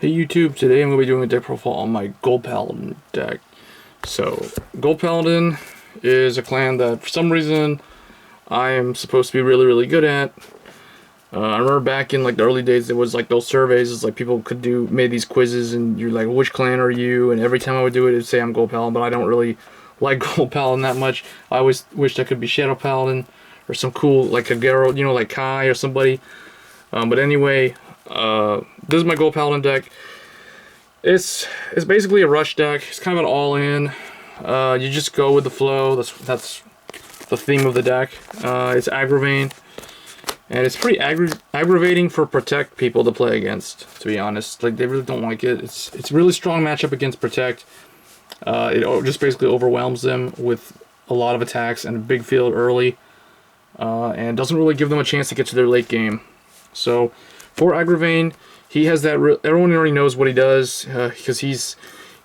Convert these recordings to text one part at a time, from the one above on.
Hey YouTube, today I'm going to be doing a deck profile on my Gold Paladin deck. So, Gold Paladin is a clan that for some reason I am supposed to be really good at. I remember back in like the early days there was like those surveys, it's like people could made these quizzes and you're like, which clan are you? And every time I would do it, it'd say I'm Gold Paladin, but I don't really like Gold Paladin that much. I always wished I could be Shadow Paladin or some cool like a Geralt, you know, like Kai or somebody. But anyway, this is my Gold Paladin deck. It's basically a rush deck. It's kind of an all-in. You just go with the flow. That's the theme of the deck. It's Agravain, and it's pretty aggravating for Protect people to play against. To be honest, like they really don't like it. It's a really strong matchup against Protect. It just basically overwhelms them with a lot of attacks and a big field early, and doesn't really give them a chance to get to their late game. So for Agravain, he has that. Everyone already knows what he does because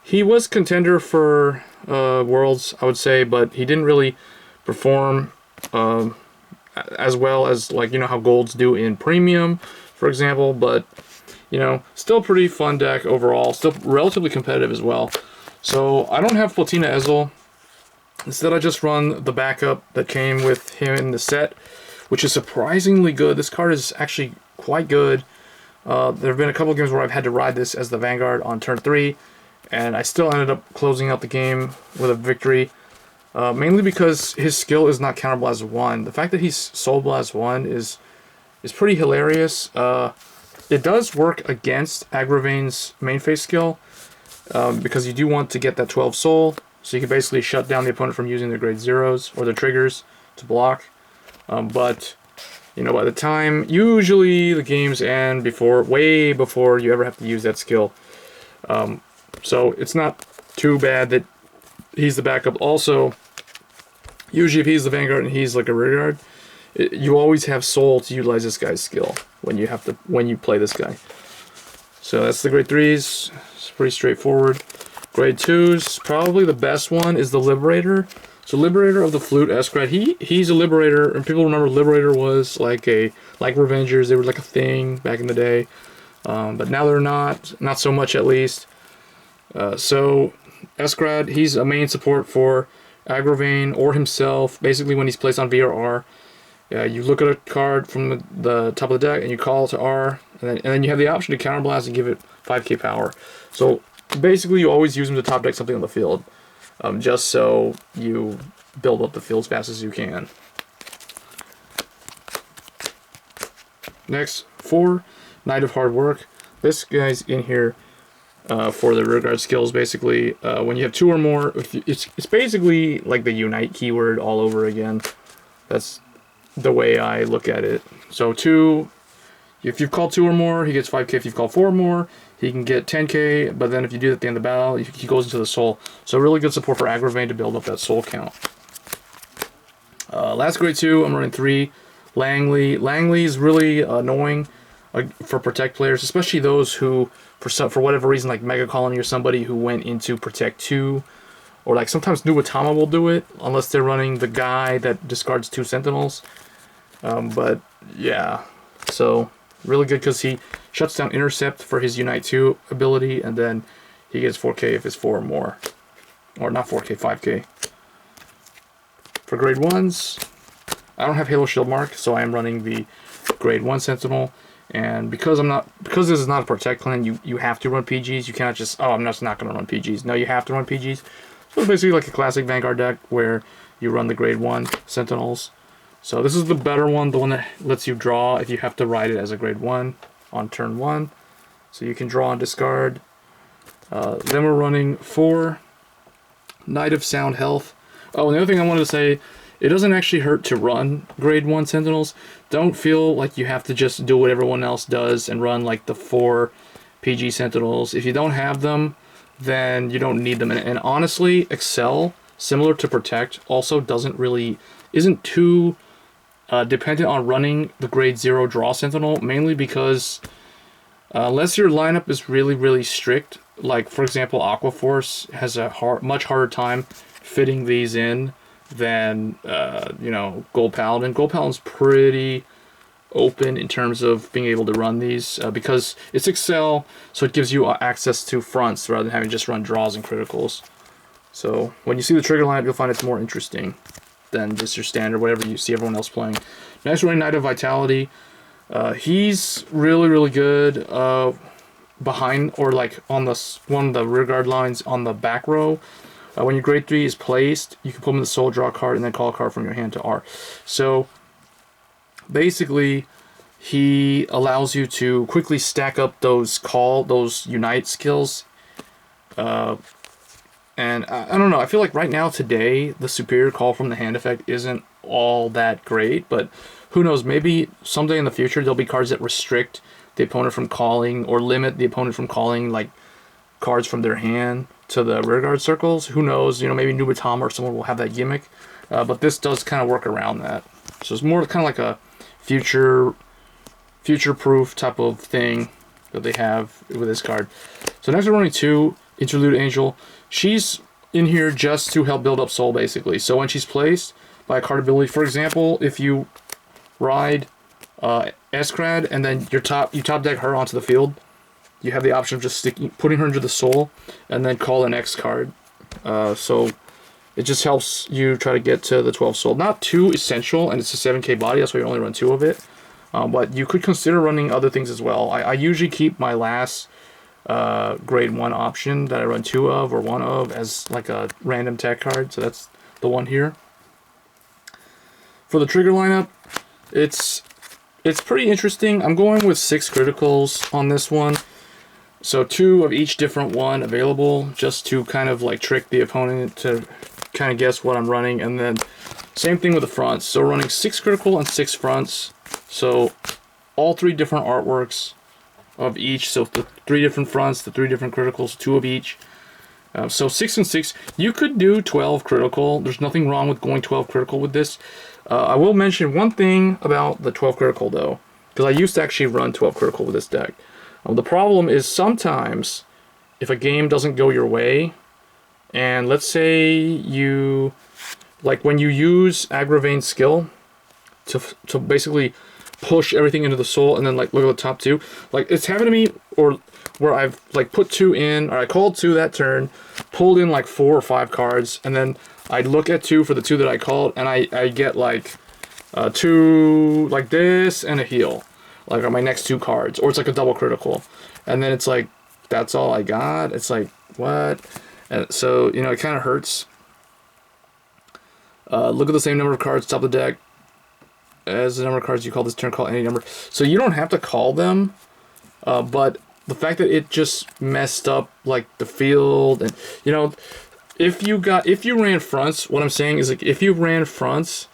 he was contender for Worlds, I would say, but he didn't really perform as well as, like, you know how Golds do in Premium, for example. But you know, still pretty fun deck overall. Still relatively competitive as well. So I don't have Platina Ezel. Instead, I just run the backup that came with him in the set, which is surprisingly good. This card is actually quite good. There have been a couple of games where I've had to ride this as the Vanguard on turn 3, and I still ended up closing out the game with a victory, mainly because his skill is not Counter Blast 1. The fact that he's Soul Blast 1 is pretty hilarious. It does work against Agravain's main phase skill, because you do want to get that 12 Soul, so you can basically shut down the opponent from using their grade 0s or their triggers to block. But you know, by the time usually the games end way before you ever have to use that skill. So it's not too bad that he's the backup. Also, usually if he's the Vanguard and he's like a rear guard, you always have Soul to utilize this guy's skill when you play this guy. So that's the grade 3s. It's pretty straightforward. Grade 2s, probably the best one is the Liberator. So Liberator of the Flute, Escrat, he's a Liberator, and people remember Liberator was like Revengers. They were like a thing back in the day, but now they're not so much at least. So Escrat, he's a main support for Agravain or himself. Basically, when he's placed on V or R, you look at a card from the top of the deck and you call to R, and then you have the option to counterblast and give it 5k power. So basically, you always use him to top deck something on the field. Just so you build up the field as fast as you can. Next, 4, Knight of Hard Work. This guy's in here for the rearguard skills, basically. When you have 2 or more, it's basically like the Unite keyword all over again. That's the way I look at it. So 2, if you've called 2 or more, he gets 5k. If you've called 4 or more, he can get 10k, but then if you do it at the end of the battle, he goes into the Soul. So really good support for Agravain to build up that Soul count. Last grade 2, I'm running 3, Langley. Langley is really annoying for Protect players, especially those who, for whatever reason, like Mega Colony or somebody who went into Protect 2, or like sometimes Nubatama will do it, unless they're running the guy that discards 2 Sentinels. But yeah, so really good because he shuts down Intercept for his Unite 2 ability, and then he gets 4k if it's 4 or more. Or not 4k, 5k. For grade 1s, I don't have Halo Shield Mark, so I am running the grade 1 Sentinel. And because this is not a Protect clan, you have to run PGs. You cannot just, oh, I'm just not going to run PGs. No, you have to run PGs. So it's basically like a classic Vanguard deck where you run the grade 1 Sentinels. So this is the better one, the one that lets you draw if you have to ride it as a grade 1 on turn 1. So you can draw and discard. Then we're running 4, Knight of Sound Health. Oh, and the other thing I wanted to say, it doesn't actually hurt to run grade 1 Sentinels. Don't feel like you have to just do what everyone else does and run like the 4 PG Sentinels. If you don't have them, then you don't need them. And honestly, Excel, similar to Protect, also isn't too dependent on running the grade 0 draw Sentinel, mainly because unless your lineup is really strict, like for example Aquaforce has a much harder time fitting these in than you know, Gold Paladin. Gold Paladin's pretty open in terms of being able to run these because it's Excel, so it gives you access to fronts rather than having just run draws and criticals. So when you see the trigger lineup, you'll find it's more interesting than just your standard, whatever you see everyone else playing. Next, running Knight of Vitality. He's really, really good behind or like on one of the rear guard lines on the back row. When your grade 3 is placed, you can put him in the soul, draw a card, and then call a card from your hand to R. So basically, he allows you to quickly stack up those unite skills. And I don't know, I feel like right now, today, the superior call from the hand effect isn't all that great, but who knows, maybe someday in the future there'll be cards that restrict the opponent from calling or limit the opponent from calling like cards from their hand to the rearguard circles. Who knows, you know, maybe Nubatama or someone will have that gimmick, but this does kind of work around that. So it's more kind of like a future-proof type of thing that they have with this card. So next we're running 2, Interlude Angel. She's in here just to help build up soul, basically. So when she's placed by a card ability, for example, if you ride Eskrad and then you top deck her onto the field, you have the option of just putting her into the soul and then call an X card. So it just helps you try to get to the 12 soul. Not too essential, and it's a 7k body, that's why you only run 2 of it. But you could consider running other things as well. I usually keep my last grade 1 option that I run 2 of or 1 of as like a random tech card, so that's the one here. For the trigger lineup, it's pretty interesting. I'm going with 6 criticals on this one, so 2 of each different one available, just to kind of like trick the opponent to kind of guess what I'm running. And then same thing with the fronts, so running 6 critical and 6 fronts, so all 3 different artworks of each, so the 3 different fronts, the 3 different criticals, 2 of each. So 6 and 6. You could do 12 critical. There's nothing wrong with going 12 critical with this. I will mention one thing about the 12 critical though, because I used to actually run 12 critical with this deck. The problem is sometimes if a game doesn't go your way, and let's say you, like when you use Agravain's skill to basically push everything into the soul, and then like look at the top 2, like it's happened to me, or where I've like put 2 in, or I called 2 that turn, pulled in like 4 or 5 cards, and then I'd look at 2 for the 2 that I called, and I get like 2 like this and a heal, like on my next 2 cards, or it's like a double critical, and then it's like that's all I got. It's like what? And so you know it kind of hurts. Look at the same number of cards top of the deck as the number of cards you call this turn. Call any number, so you don't have to call them, but the fact that it just messed up like the field, and you know, if you ran fronts, what I'm saying is like if you ran fronts,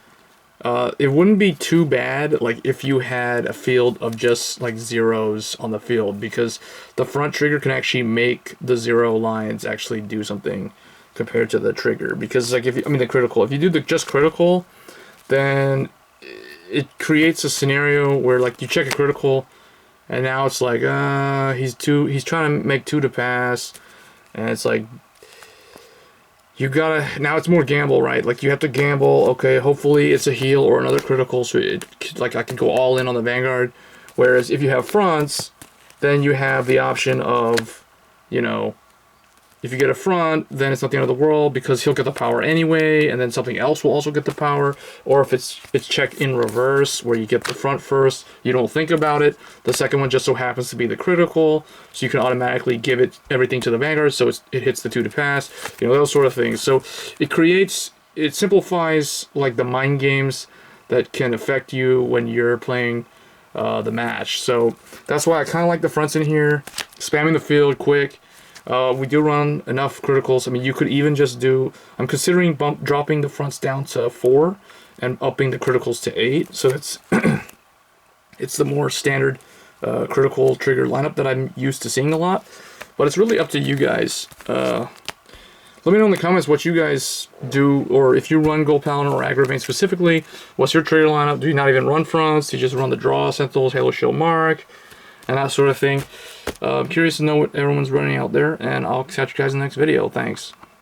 it wouldn't be too bad like if you had a field of just like zeros on the field, because the front trigger can actually make the 0 lines actually do something compared to the trigger. Because like if you, the critical, if you do the just critical, then it creates a scenario where like you check a critical, and now it's like he's trying to make 2 to pass, and it's like you gotta, now it's more gamble, right? Like you have to gamble. Okay, hopefully it's a heal or another critical, so like I can go all in on the Vanguard. Whereas if you have fronts, then you have the option of, you know, if you get a front, then it's not the end of the world because he'll get the power anyway, and then something else will also get the power. Or if it's checked in reverse, where you get the front first, you don't think about it. The second one just so happens to be the critical, so you can automatically give it everything to the Vanguard, so it hits the 2 to pass. You know, those sort of things. So it simplifies like the mind games that can affect you when you're playing the match. So that's why I kind of like the fronts in here, spamming the field quick. We do run enough criticals. I mean, you could even just do, I'm considering dropping the fronts down to 4 and upping the criticals to 8. So it's it's the more standard critical trigger lineup that I'm used to seeing a lot. But it's really up to you guys. Let me know in the comments what you guys do, or if you run Gold Paladin or Agravain specifically, what's your trigger lineup? Do you not even run fronts? Do you just run the draw, sentinels, halo, shield, mark, and that sort of thing? I'm curious to know what everyone's running out there, and I'll catch you guys in the next video. Thanks.